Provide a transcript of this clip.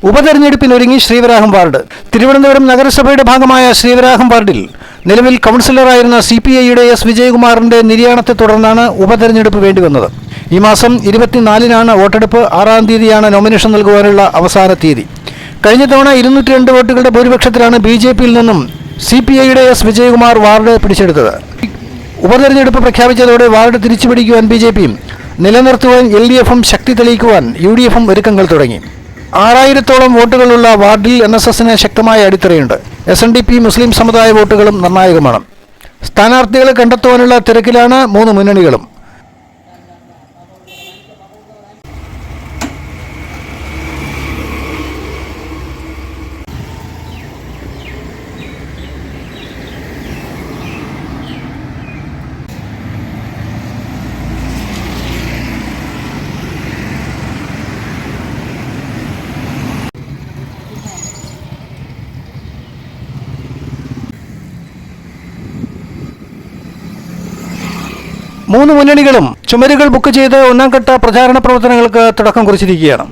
ഉപതെരഞ്ഞെടുപ്പിനൊരുങ്ങി Sreevaraham ward. Thiruvananthapuram നഗരസഭയുടെ ഭാഗമായ ശ്രീവരാഹം വാർഡിൽ നിലവിൽ കൗൺസിലറായിരുന്ന CPIയുടെ എസ് വിജയകുമാറിന്റെ നിര്യാണത്തെ തുടർന്നാണ് ഉപതെരഞ്ഞെടുപ്പ് വേണ്ടിവന്നത്. ഈ മാസം 24-നാണ് വോട്ടെടുപ്പ്. 6-ാം തീയതിയാണ് നോമിനേഷൻ നൽകുവാനുള്ള അവസാന തീയതി. കഴിഞ്ഞ തവണ 202 വോട്ടുകളുടെ ഭൂരിപക്ഷത്തിലാണ് BJPയിൽ നിന്നും CPIയുടെ എസ് വിജയകുമാർ വാർഡ് പിടിച്ചെടുത്തത്. ഉപതെരഞ്ഞെടുപ്പ് പ്രഖ്യാപിച്ചതോടെ വാർഡ് തിരിച്ചുപിടിക്കുവാൻ BJPയും നിലനിർത്തുവാൻ LDFും ശക്തി തെളിയിക്കുവാൻ UDFും ഒരുക്കങ്ങൾ തുടങ്ങി. 6000-ഓളം വോട്ടുകളുള്ള വാർഡിൽ NSSന് ശക്തമായ അടിത്തറയുണ്ട്. SNDP മുസ്ലിം സമുദായ വോട്ടുകളും നിർണായകമാണ്. സ്ഥാനാർത്ഥികളെ കണ്ടെത്തുവാനുള്ള തിരക്കിലാണ് 3 മുന്നണികളും. മൂന്ന് മുന്നണികളും ചുമരുകൾ ബുക്ക് ചെയ്ത് ഒന്നാം ഘട്ട പ്രചാരണ പ്രവർത്തനങ്ങൾക്ക് തുടക്കം കുറിച്ചിരിക്കുകയാണ്.